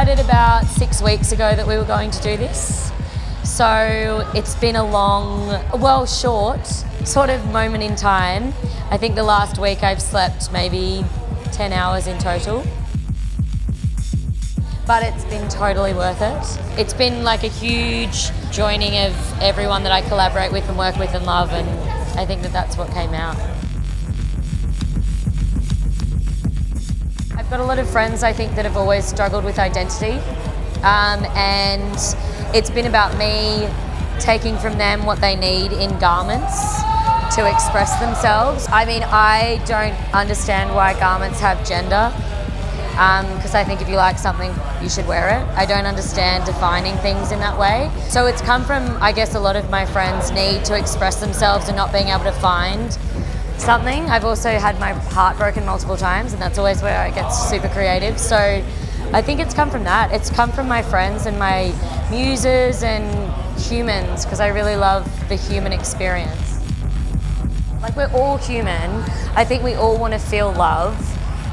decided about 6 weeks ago that we were going to do this. So it's been a long, well, short sort of moment in time. I think the last week I've slept maybe 10 hours in total. But it's been totally worth it. It's been like a huge joining of everyone that I collaborate with and work with and love, and I think that that's what came out. I've got a lot of friends, I think, that have always struggled with identity, and it's been about me taking from them what they need in garments to express themselves. I mean, I don't understand why garments have gender, because I think if you like something, you should wear it. I don't understand defining things in that way. So it's come from, I guess, a lot of my friends' need to express themselves and not being able to find something. I've also had my heart broken multiple times, and that's always where I get super creative. So I think it's come from that. It's come from my friends and my muses and humans, because I really love the human experience. Like, we're all human. I think we all want to feel love,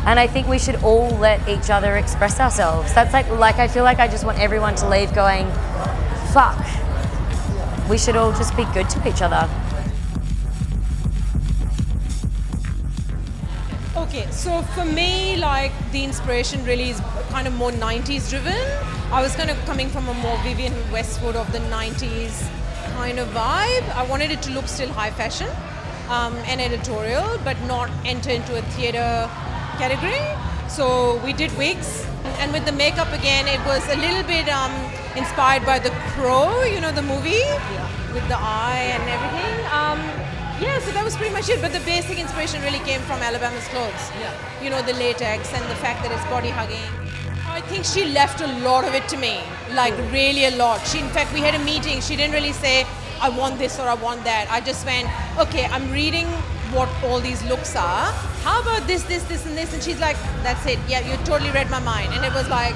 and I think we should all let each other express ourselves. That's like I feel like I just want everyone to leave going, fuck, we should all just be good to each other. Okay, so for me, like, the inspiration really is kind of more 90s driven. I was kind of coming from a more Vivienne Westwood of the 90s kind of vibe. I wanted it to look still high fashion and editorial, but not enter into a theatre category. So we did wigs, and with the makeup again, it was a little bit inspired by The Crow, you know, the movie, with the eye and everything. Yeah, so that was pretty much it, but the basic inspiration really came from Alabama's clothes. You know, the latex and the fact that it's body hugging. I think she left a lot of it to me, like really a lot. In fact, we had a meeting, she didn't really say, I want this or I want that. I just went, okay, I'm reading what all these looks are. How about this, this, this, and this? And she's like, that's it. Yeah, you totally read my mind. And it was like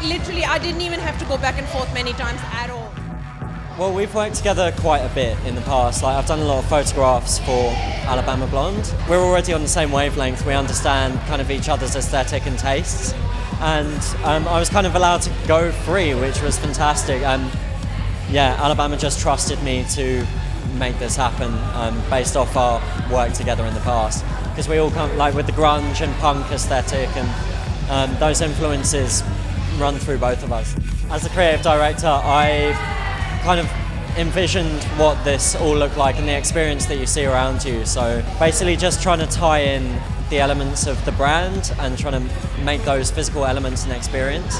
literally, I didn't even have to go back and forth many times at all. Well, we've worked together quite a bit in the past. Like, I've done a lot of photographs for Alabama Blonde. We're already on the same wavelength. We understand kind of each other's aesthetic and tastes. And I was kind of allowed to go free, which was fantastic. Yeah, Alabama just trusted me to make this happen based off our work together in the past. Because we all come, like, with the grunge and punk aesthetic, and those influences run through both of us. As the creative director, I kind of envisioned what this all looked like and the experience that you see around you. So basically just trying to tie in the elements of the brand and trying to make those physical elements an experience.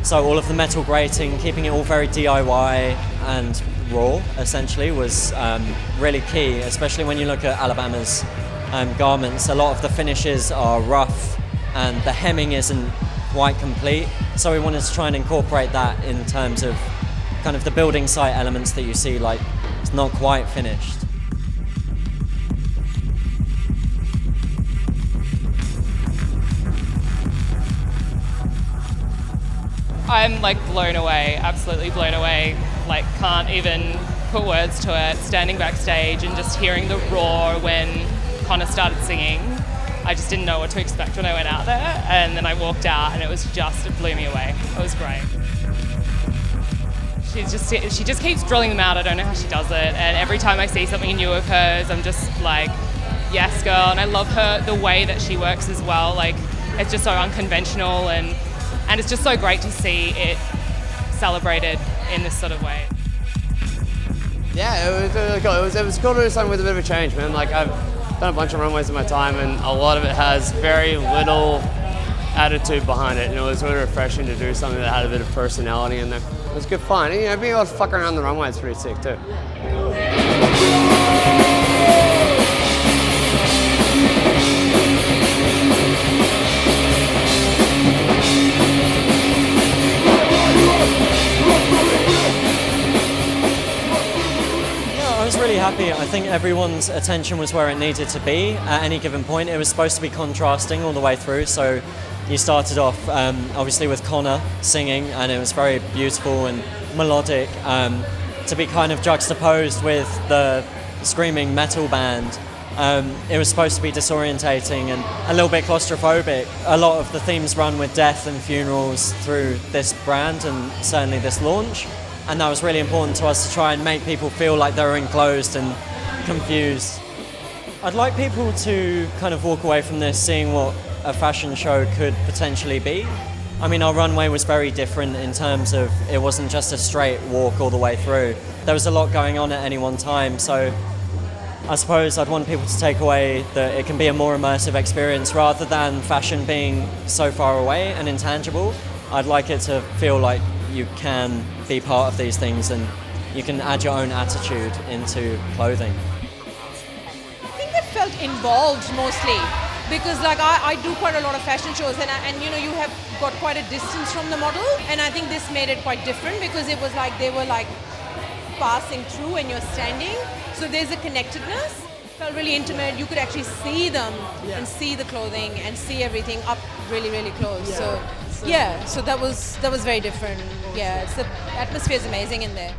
So all of the metal grating, keeping it all very DIY and raw, essentially, was really key, especially when you look at Alabama's garments. A lot of the finishes are rough and the hemming isn't quite complete. So we wanted to try and incorporate that in terms of kind of the building site elements that you see, like, it's not quite finished. I'm like blown away, absolutely blown away. Like, can't even put words to it. Standing backstage and just hearing the roar when Connor started singing. I just didn't know what to expect when I went out there, and then I walked out and it blew me away. It was great. She just keeps drilling them out. I don't know how she does it, and every time I see something new of hers, I'm just like, yes, girl. And I love the way that she works as well. Like, it's just so unconventional, and it's just so great to see it celebrated in this sort of way. Yeah, it was really cool. It was cool to do something with a bit of a change, man. Like, I've done a bunch of runways in my time, and a lot of it has very little attitude behind it, and it was really refreshing to do something that had a bit of personality in there. It was good fun. And, you know, being able to fuck around the runway is pretty sick too. I was really happy. I think everyone's attention was where it needed to be at any given point. It was supposed to be contrasting all the way through, so you started off obviously with Connor singing, and it was very beautiful and melodic, to be kind of juxtaposed with the screaming metal band It was supposed to be disorientating and a little bit claustrophobic. A lot of the themes run with death and funerals through this brand and certainly this launch. And that was really important to us to try and make people feel like they were enclosed and confused. I'd like people to kind of walk away from this seeing what a fashion show could potentially be. I mean, our runway was very different in terms of it wasn't just a straight walk all the way through. There was a lot going on at any one time, so I suppose I'd want people to take away that it can be a more immersive experience rather than fashion being so far away and intangible. I'd like it to feel like you can be part of these things and you can add your own attitude into clothing. I think they felt involved mostly because like I do quite a lot of fashion shows and you know you have got quite a distance from the model, and I think this made it quite different because it was like they were like passing through and you're standing, so there's a connectedness. It felt really intimate. You could actually see them and see the clothing and see everything up really close. So that was very different. Yeah, the atmosphere is amazing in there.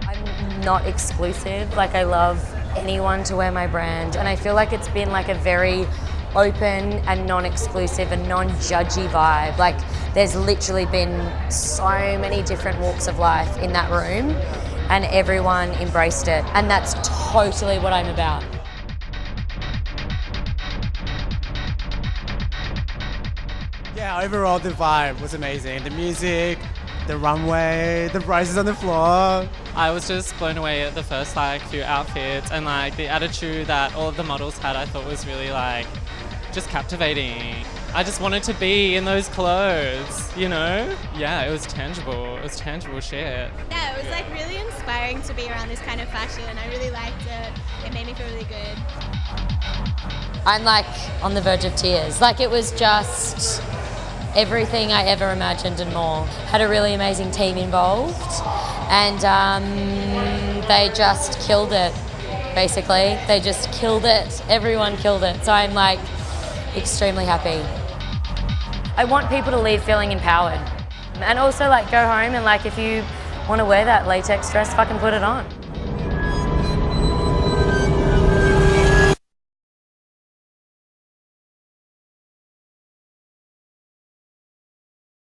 I'm not exclusive. Like, I love anyone to wear my brand, and I feel like it's been like a very open and non-exclusive and non-judgy vibe. Like, there's literally been so many different walks of life in that room and everyone embraced it, and that's totally what I'm about. Yeah, overall the vibe was amazing. The music, the runway, the prices on the floor. I was just blown away at the first few outfits, and the attitude that all of the models had I thought was really just captivating. I just wanted to be in those clothes, you know? Yeah, it was tangible. It was tangible shit. Yeah, it was really inspiring to be around this kind of fashion. I really liked it. It made me feel really good. I'm on the verge of tears. It was just everything I ever imagined and more. Had a really amazing team involved, and they just killed it, basically. They just killed it. Everyone killed it. So I'm extremely happy. I want people to leave feeling empowered, and also go home and if you want to wear that latex dress, fucking put it on.